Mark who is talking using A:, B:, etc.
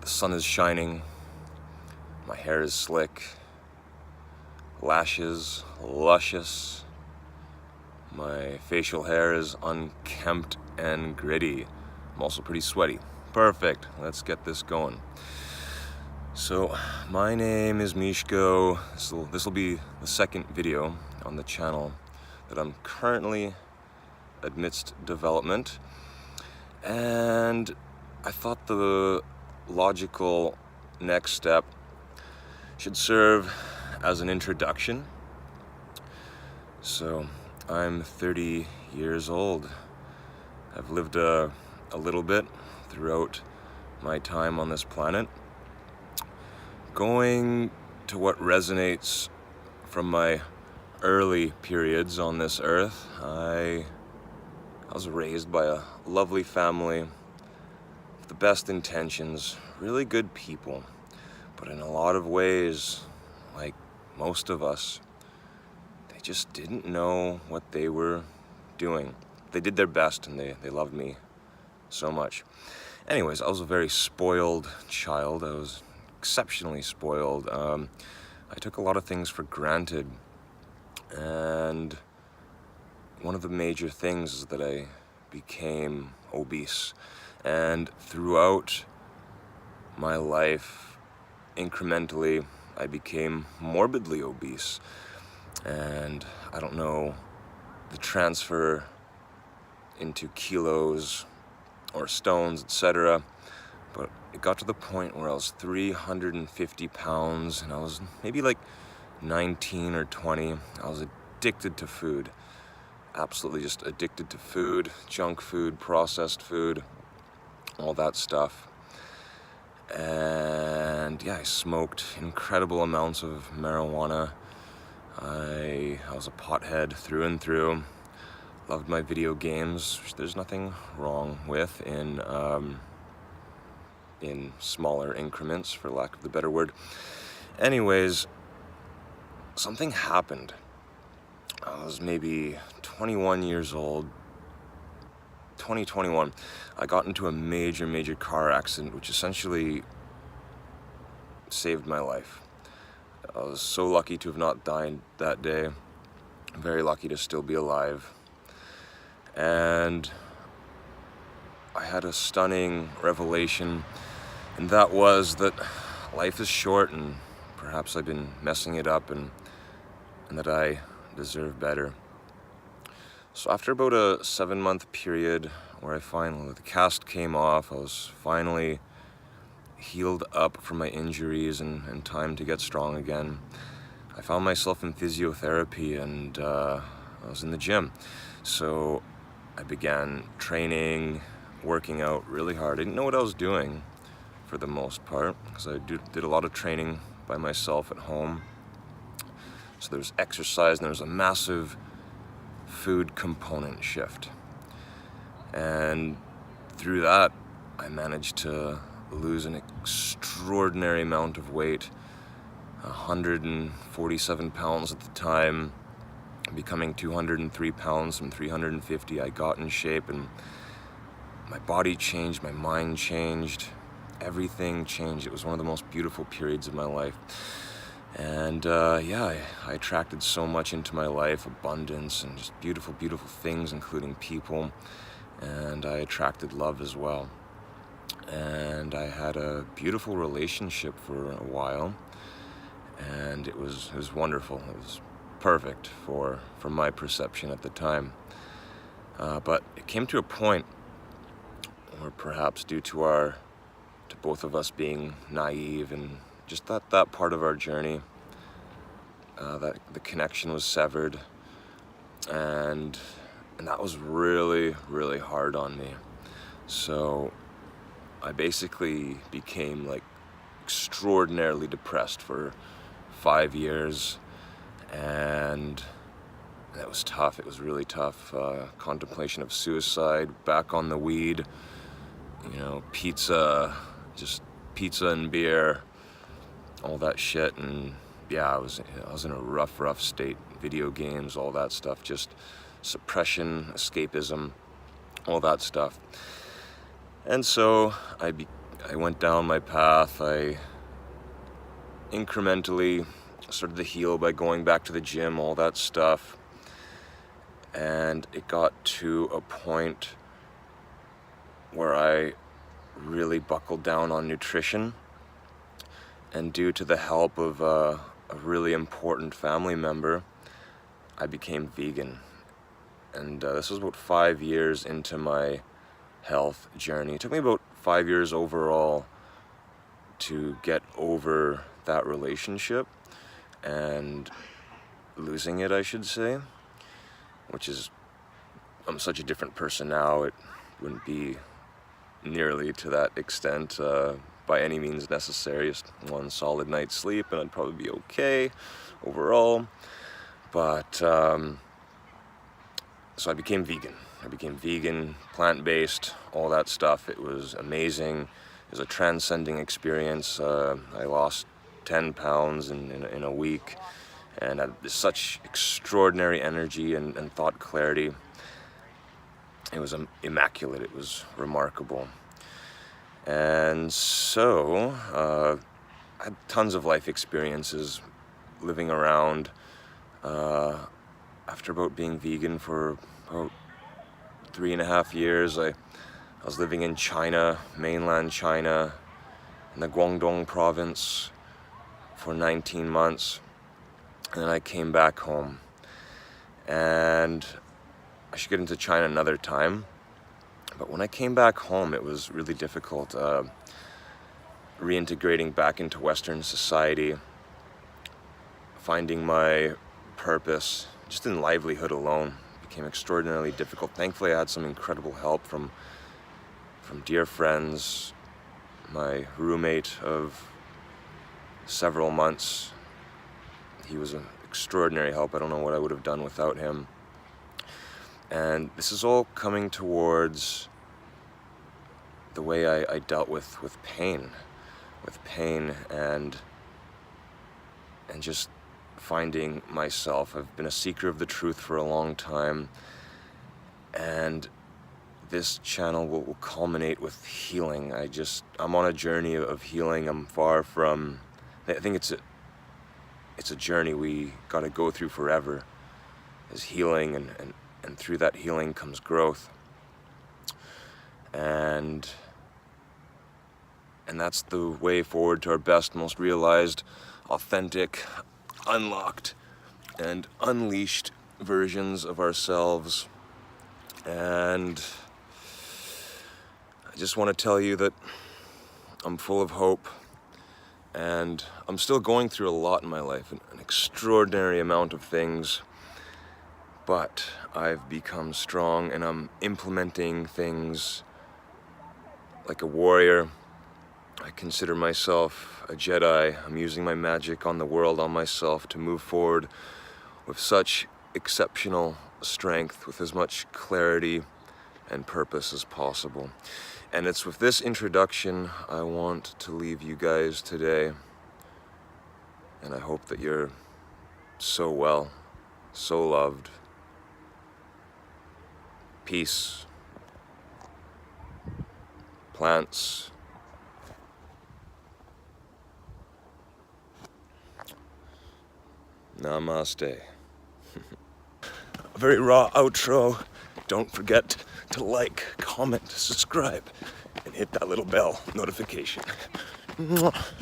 A: The sun is shining, my hair is slick, lashes luscious, my facial hair is unkempt and gritty. I'm also pretty sweaty. Perfect, let's get this going. So, my name is Mishko. This will be the second video on the channel that I'm currently amidst development. And I thought the logical next step should serve as an introduction. So, I'm 30 years old. I've lived a little bit throughout my time on this planet. Going to what resonates from my early periods on this earth, I was raised by a lovely family with the best intentions, really good people, but in a lot of ways, like most of us, they just didn't know what they were doing. They did their best and they loved me so much. Anyways, I was a very spoiled child. I was exceptionally spoiled. I took a lot of things for granted, and one of the major things is that I became obese. And throughout my life, incrementally, I became morbidly obese. And I don't know the transfer into kilos or stones, etc., but it got to the point where I was 350 pounds and I was maybe like 19 or 20. I was addicted to food. Absolutely just addicted to food, junk food, processed food, all that stuff. And yeah, I smoked incredible amounts of marijuana. I was a pothead through and through. Loved my video games, which there's nothing wrong with in smaller increments, for lack of the better word. Anyways, something happened. I was maybe 21 years old, 2021. I got into a major car accident, which essentially saved my life. I was so lucky to have not died that day. Very lucky to still be alive. And I had a stunning revelation, and that was that life is short and perhaps I've been messing it up and that I deserve better. So after about a 7-month period where the cast came off, I was finally healed up from my injuries and time to get strong again. I found myself in physiotherapy and I was in the gym. So I began training, working out really hard. I didn't know what I was doing for the most part because I did a lot of training by myself at home. So there's exercise and there's a massive food component shift. And through that, I managed to lose an extraordinary amount of weight, 147 pounds at the time, becoming 203 pounds from 350. I got in shape and my body changed, my mind changed, everything changed. It was one of the most beautiful periods of my life. And I attracted so much into my life, abundance and just beautiful things, including people. And I attracted love as well. And I had a beautiful relationship for a while. And it was wonderful. It was perfect from my perception at the time. But it came to a point where perhaps due to both of us being naive and just that part of our journey, that the connection was severed, and that was really hard on me. So I basically became like extraordinarily depressed for 5 years, and it was tough. It was really tough. Contemplation of suicide, back on the weed, pizza and beer, all that shit. And yeah, I was in a rough state. Video games, all that stuff, just suppression, escapism, all that stuff. And so I I went down my path. I incrementally started to heal by going back to the gym, all that stuff. And it got to a point where I really buckled down on nutrition. And due to the help of a really important family member, I became vegan. And this was about 5 years into my health journey. It took me about 5 years overall to get over that relationship and losing it, I should say, which is, I'm such a different person now, it wouldn't be nearly to that extent by any means necessary. Just one solid night's sleep and I'd probably be okay overall. But so I became vegan. Plant-based, all that stuff. It was amazing. It was a transcending experience. I lost 10 pounds in a week and had such extraordinary energy and thought clarity. It was immaculate. It was remarkable. And so I had tons of life experiences living around. After about being vegan for about 3.5 years, I was living in China, mainland China, in the Guangdong province for 19 months. And then I came back home. And I should get into China another time. But when I came back home, it was really difficult reintegrating back into Western society, finding my purpose just in livelihood alone became extraordinarily difficult. Thankfully, I had some incredible help from dear friends, my roommate of several months. He was an extraordinary help. I don't know what I would have done without him. And this is all coming towards the way I dealt with pain and just finding myself. I've been a seeker of the truth for a long time, and this channel will culminate with healing. I'm on a journey of healing. I'm far from, I think it's a journey we gotta go through forever, is healing, and through that healing comes growth. And that's the way forward to our best, most realized, authentic, unlocked, and unleashed versions of ourselves. And I just want to tell you that I'm full of hope, and I'm still going through a lot in my life, an extraordinary amount of things. But I've become strong, and I'm implementing things like a warrior. I consider myself a Jedi. I'm using my magic on the world, on myself, to move forward with such exceptional strength, with as much clarity and purpose as possible. And it's with this introduction I want to leave you guys today. And I hope that you're so well, so loved. Peace. Plants. Namaste. A very raw outro. Don't forget to like, comment, subscribe, and hit that little bell notification. Mwah.